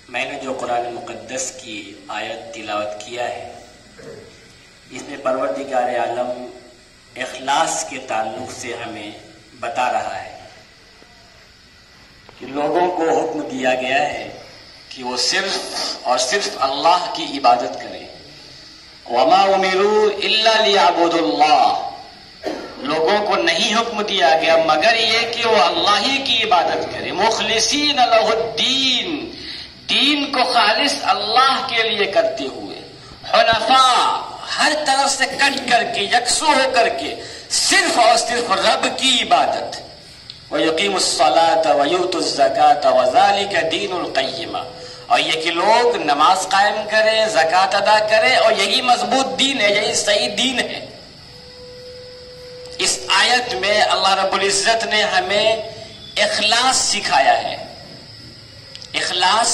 میں نے جو قرآن مقدس کی آیت تلاوت کیا ہے اس میں پروردگار عالم اخلاص کے تعلق سے ہمیں بتا رہا ہے کہ لوگوں کو حکم دیا گیا ہے کہ وہ صرف اور صرف اللہ کی عبادت کریں. وما امروا الا ليعبدوا اللہ، لوگوں کو نہیں حکم دیا گیا مگر یہ کہ وہ اللہ ہی کی عبادت کریں. مخلصین لہ الدین، دین کو خالص اللہ کے لیے کرتے ہوئے، حنفاء، ہر طرف سے کٹ کر کے یکسو ہو کر کے صرف اور صرف رب کی عبادت. وَيُقِيمُ الصَّلَاةَ وَيُؤْتُ الزَّكَاةَ وَذَلِكَ دِينُ الْقَيِّمَةِ، اور یہ کہ لوگ نماز قائم کریں، زکوٰۃ ادا کریں، اور یہی مضبوط دین ہے، یہی صحیح دین ہے. اس آیت میں اللہ رب العزت نے ہمیں اخلاص سکھایا ہے. اخلاص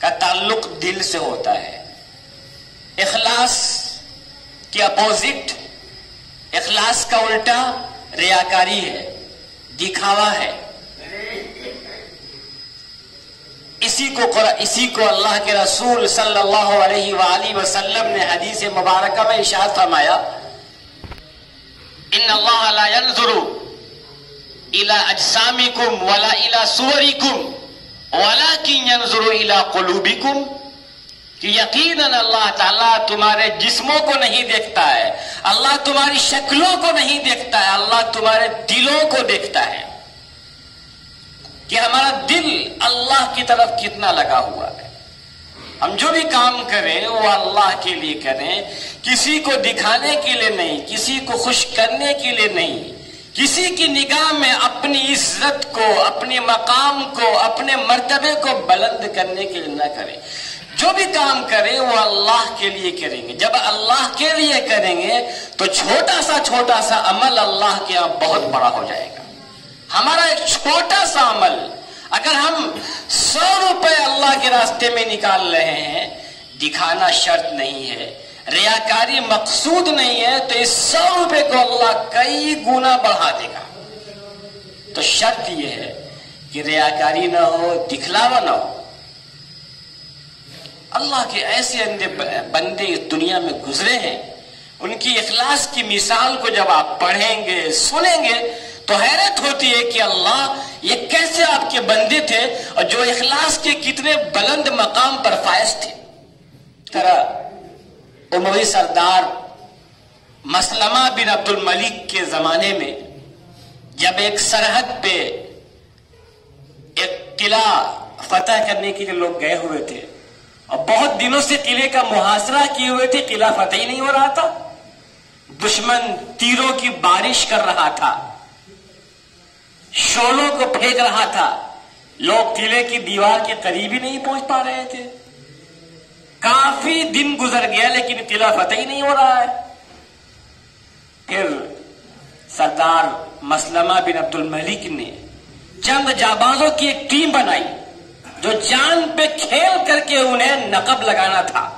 کا تعلق دل سے ہوتا ہے. اخلاص کی اپوزٹ، اخلاص کا الٹا ریاکاری ہے، دکھاوا ہے. اسی کو اللہ کے رسول صلی اللہ علیہ وآلہ وسلم نے حدیث مبارکہ میں ارشاد فرمایا، ان اللہ لا ينظر الى اجسامکم ولا الى صورکم ولكن ينظر الى قلوبکم، کہ یقیناً اللہ تعالیٰ تمہارے جسموں کو نہیں دیکھتا ہے، اللہ تمہاری شکلوں کو نہیں دیکھتا ہے، اللہ تمہارے دلوں کو دیکھتا ہے کہ ہمارا دل اللہ کی طرف کتنا لگا ہوا ہے. ہم جو بھی کام کریں وہ اللہ کے لیے کریں، کسی کو دکھانے کے لیے نہیں، کسی کو خوش کرنے کے لیے نہیں، کسی کی نگاہ میں اپنی عزت کو، اپنے مقام کو، اپنے مرتبے کو بلند کرنے کے لیے نہ کریں. جو بھی کام کریں وہ اللہ کے لیے کریں گے. جب اللہ کے لیے کریں گے تو چھوٹا سا عمل اللہ کے یہاں بہت بڑا ہو جائے گا. ہمارا ایک چھوٹا سا عمل اگر ہم 100 روپے اللہ کے راستے میں نکال رہے ہیں، دکھانا شرط نہیں ہے، ریاکاری مقصود نہیں ہے، تو اس 100 روپے کو اللہ کئی گنا بڑھا دے گا. تو شرط یہ ہے کہ ریاکاری نہ ہو، دکھلاوا نہ ہو. اللہ کے ایسے بندے اس دنیا میں گزرے ہیں، ان کی اخلاص کی مثال کو جب آپ پڑھیں گے، سنیں گے تو حیرت ہوتی ہے کہ اللہ یہ کیسے آپ کے بندے تھے اور جو اخلاص کے کتنے بلند مقام پر فائز تھے. طرح اموی سردار مسلمہ بن عبد الملک کے زمانے میں جب ایک سرحد پہ ایک قلعہ فتح کرنے کے لیے لوگ گئے ہوئے تھے اور بہت دنوں سے قلعے کا محاصرہ کیے ہوئے تھے، قلعہ فتح ہی نہیں ہو رہا تھا. دشمن تیروں کی بارش کر رہا تھا، شولوں کو پھینک رہا تھا، لوگ قلعے کی دیوار کے قریب ہی نہیں پہنچ پا رہے تھے. کافی دن گزر گیا لیکن قلعہ فتح ہی نہیں ہو رہا ہے. پھر سردار مسلمہ بن عبد الملک نے چند جانبازوں کی ایک ٹیم بنائی جو جان پہ کھیل کر کے انہیں نقب لگانا تھا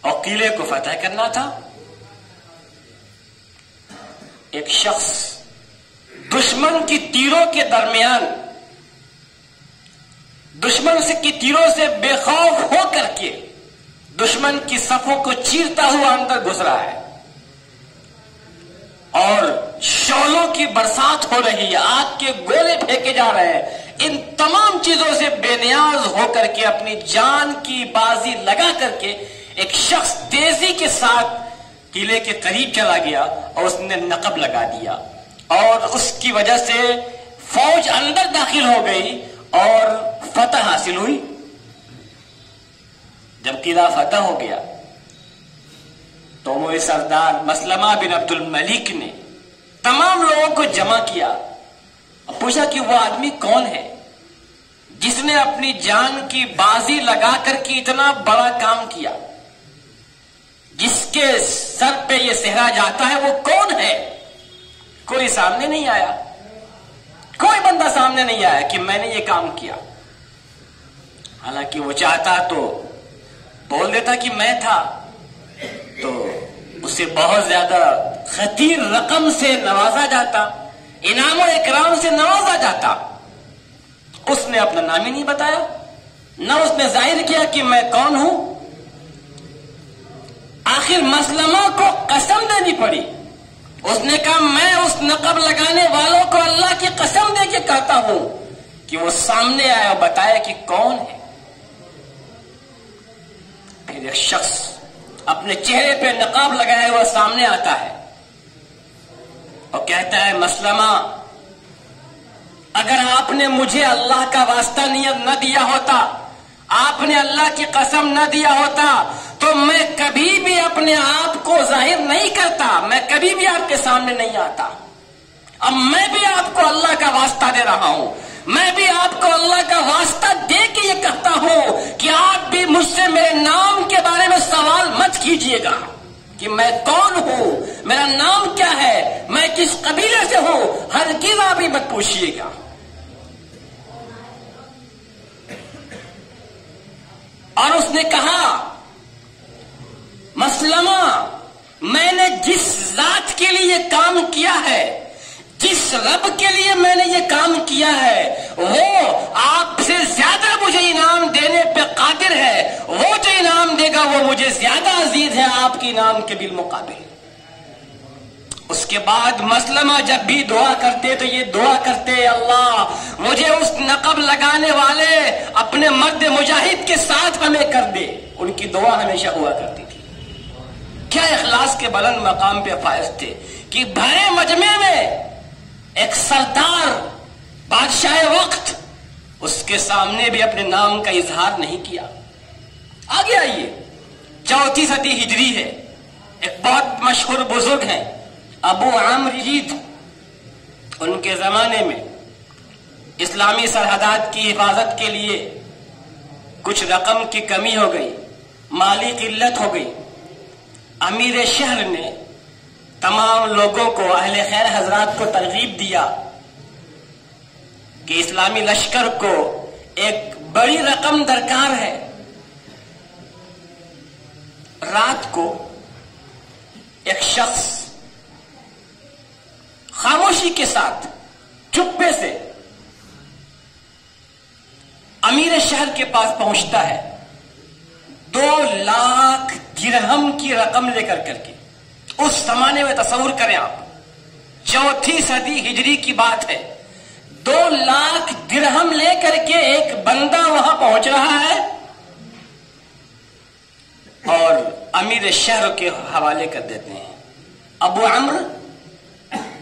اور قلعے کو فتح کرنا تھا. ایک شخص دشمن کی تیروں کے درمیان، دشمن کی تیروں سے بے خوف ہو کر کے دشمن کی صفوں کو چیرتا ہوا اندر گھس رہا ہے اور شعلوں کی برسات ہو رہی ہے، آگ کے گولے پھینکے جا رہے ہیں. ان تمام چیزوں سے بے نیاز ہو کر کے اپنی جان کی بازی لگا کر کے ایک شخص تیزی کے ساتھ قلعے کے قریب چلا گیا اور اس نے نقب لگا دیا اور اس کی وجہ سے فوج اندر داخل ہو گئی اور فتح حاصل ہوئی. جب قلعہ فتح ہو گیا تو وہ سردار مسلمہ بن عبد الملک نے تمام لوگوں کو جمع کیا اور پوچھا کہ وہ آدمی کون ہے جس نے اپنی جان کی بازی لگا کر کے اتنا بڑا کام کیا، جس کے سر پہ یہ صحرا جاتا ہے وہ کون ہے. کوئی سامنے نہیں آیا، کوئی بندہ سامنے نہیں آیا کہ میں نے یہ کام کیا. حالانکہ وہ چاہتا تو بول دیتا کہ میں تھا، تو اسے بہت زیادہ خطیر رقم سے نوازا جاتا، انعام و اکرام سے نوازا جاتا. اس نے اپنا نام ہی نہیں بتایا، نہ اس نے ظاہر کیا کہ میں کون ہوں۔ آخر مسلمہ کو قسم دینی پڑی، اس نے کہا میں اس نقب لگانے والوں کو اللہ کی قسم دے کے کہتا ہوں کہ وہ سامنے آیا اور بتایا کہ کون ہے۔ پھر ایک شخص اپنے چہرے پہ نقاب لگائے ہوا سامنے آتا ہے اور کہتا ہے مسلمہ، اگر آپ نے مجھے اللہ کا واسطہ نہ دیا ہوتا، آپ نے اللہ کی قسم نہ دیا ہوتا تو میں کبھی بھی اپنے آپ کو ظاہر نہیں کرتا، میں کبھی بھی آپ کے سامنے نہیں آتا۔ اب میں بھی آپ کو اللہ کا واسطہ دے رہا ہوں، میں بھی آپ کو اللہ کا واسطہ دے کے یہ کہتا ہوں کہ آپ بھی مجھ سے میرے نام کے بارے میں سوال مت کیجئے گا کہ میں کون ہوں، میرا نام کیا ہے، میں کس قبیلے سے ہوں، ہرگز آپ ہی مت پوچھئے گا۔ اور اس نے کہا مسلمہ، میں نے جس ذات کے لیے یہ کام کیا ہے، جس رب کے لیے میں نے یہ کام کیا ہے، وہ آپ سے زیادہ مجھے انعام دینے پہ قادر ہے، وہ جو انعام دے گا وہ مجھے زیادہ عزیز ہے آپ کے انعام کے بالمقابل۔ اس کے بعد مسلمہ جب بھی دعا کرتے تو یہ دعا کرتے، اللہ مجھے اس نقب لگانے والے اپنے مرد مجاہد کے ساتھ ہمیں کر دے۔ ان کی دعا ہمیشہ ہوا کرتی تھی۔ کیا اخلاص کے بلند مقام پہ فائز تھے کہ بھرے مجمع میں ایک سردار بادشاہ وقت اس کے سامنے بھی اپنے نام کا اظہار نہیں کیا۔ آگے آئیے، 4 صدی ہجری ہے، ایک بہت مشہور بزرگ ہیں ابو عمرو یزید۔ ان کے زمانے میں اسلامی سرحدات کی حفاظت کے لیے کچھ رقم کی کمی ہو گئی، مالی قلت ہو گئی۔ امیر شہر نے تمام لوگوں کو، اہل خیر حضرات کو ترغیب دیا کہ اسلامی لشکر کو ایک بڑی رقم درکار ہے۔ رات کو ایک شخص خاموشی کے ساتھ چپے سے امیر شہر کے پاس پہنچتا ہے، 2 لاکھ درہم کی رقم لے کر کے۔ اس زمانے میں تصور کریں آپ، 4 صدی ہجری کی بات ہے، 2 لاکھ درہم لے کر کے ایک بندہ وہاں پہنچ رہا ہے اور امیر شہر کے حوالے کر دیتے ہیں۔ ابو عمرو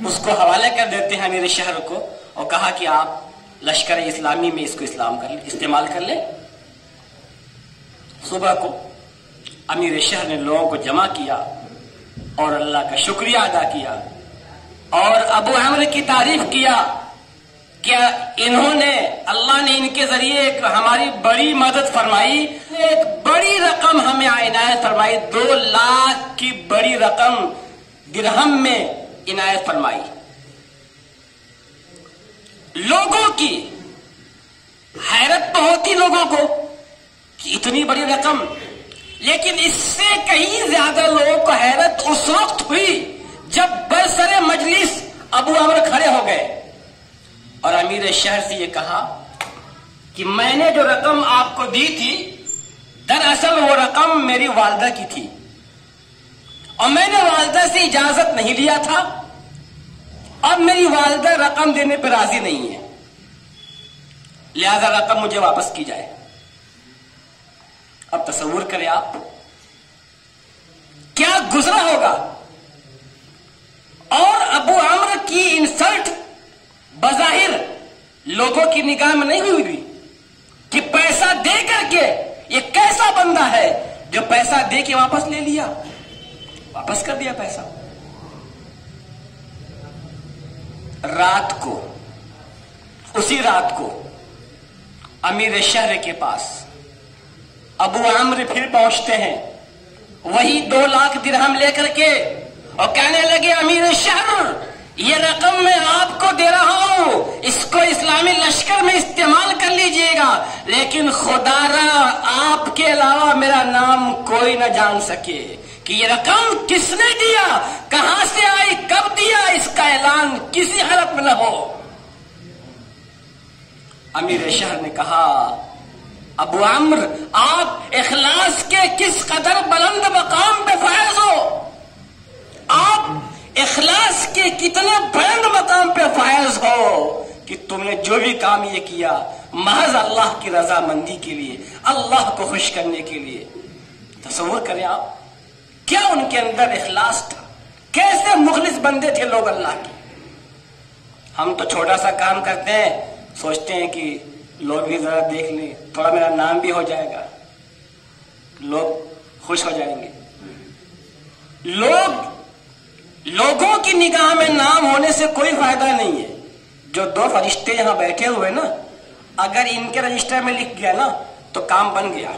اس کو حوالے کر دیتے ہیں امیر شہر کو، اور کہا کہ آپ لشکر اسلامی میں اس کو استعمال کر لیں۔ صبح کو امیر شہر نے لوگوں کو جمع کیا اور اللہ کا شکریہ ادا کیا اور ابو عمرو کی تعریف کیا کہ انہوں نے، اللہ نے ان کے ذریعے ایک ہماری بڑی مدد فرمائی، ایک بڑی رقم ہمیں عنایت فرمائی، 2 لاکھ کی بڑی رقم درہم میں عنایت فرمائی۔ لوگوں کی حیرت تو ہوتی لوگوں کو کہ اتنی بڑی رقم، لیکن اس سے کہیں زیادہ لوگوں کو حیرت اس وقت ہوئی جب برسر مجلس ابو عمرو کھڑے ہو گئے اور امیر شہر سے یہ کہا کہ میں نے جو رقم آپ کو دی تھی، دراصل وہ رقم میری والدہ کی تھی اور میں نے والدہ سے اجازت نہیں لیا تھا، اب میری والدہ رقم دینے پہ راضی نہیں ہے، لہذا رقم مجھے واپس کی جائے۔ اب تصور کریں آپ کیا گزرا ہوگا۔ اور ابو عمرو کی انسلٹ بظاہر لوگوں کی نگاہ میں نہیں ہوئی کہ پیسہ دے کر کے یہ کیسا بندہ ہے جو پیسہ دے کے واپس لے لیا، واپس کر دیا پیسہ۔ رات کو، اسی رات کو امیر شہر کے پاس ابو عمرو پھر پہنچتے ہیں، وہی 2 لاکھ درہم لے کر کے، اور کہنے لگے امیر شہر یہ رقم میں آپ کو دے رہا ہوں، اس کو اسلامی لشکر میں استعمال کر لیجئے گا، لیکن خدا را آپ کے علاوہ میرا نام کوئی نہ جان سکے کہ یہ رقم کس نے دیا، کہاں سے آئی، کب دیا، اس کا اعلان کسی حالت میں نہ ہو۔ امیر شہر نے کہا ابو عمرو آپ اخلاص کے کس قدر بلند مقام پہ فائز ہو، آپ اخلاص کے کتنے بلند مقام پہ فائز ہو کہ تم نے جو بھی کام یہ کیا محض اللہ کی رضا مندی کے لیے، اللہ کو خوش کرنے کے لیے۔ تصور کریں آپ کیا ان کے اندر اخلاص تھا، کیسے مخلص بندے تھے لوگ اللہ کے۔ ہم تو چھوٹا سا کام کرتے ہیں، سوچتے ہیں کہ لوگ بھی ذرا دیکھ لیں، تھوڑا میرا نام بھی ہو جائے گا، لوگ خوش ہو جائیں گے۔ لوگوں کی نگاہ میں نام ہونے سے کوئی فائدہ نہیں ہے۔ جو دو فرشتے یہاں بیٹھے ہوئے نا، اگر ان کے رجسٹر میں لکھ گیا نا تو کام بن گیا۔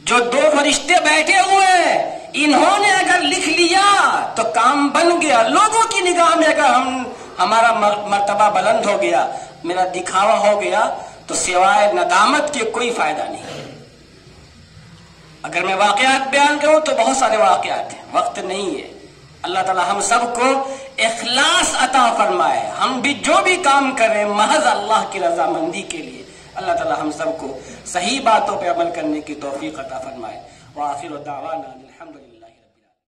جو دو فرشتے بیٹھے ہوئے ہیں انہوں نے اگر لکھ لیا تو کام بن گیا۔ لوگوں کی نگاہ میں اگر ہمارا مرتبہ بلند ہو گیا، میرا دکھاوا ہو گیا، تو سوائے ندامت کے کوئی فائدہ نہیں۔ اگر میں واقعات بیان کروں تو بہت سارے واقعات ہیں، وقت نہیں ہے۔ اللہ تعالی ہم سب کو اخلاص عطا فرمائے، ہم بھی جو بھی کام کریں محض اللہ کی رضا مندی کے لیے۔ اللہ تعالی ہم سب کو صحیح باتوں پہ عمل کرنے کی توفیق عطا فرمائے۔ وآخر دعوانا الحمدللہ۔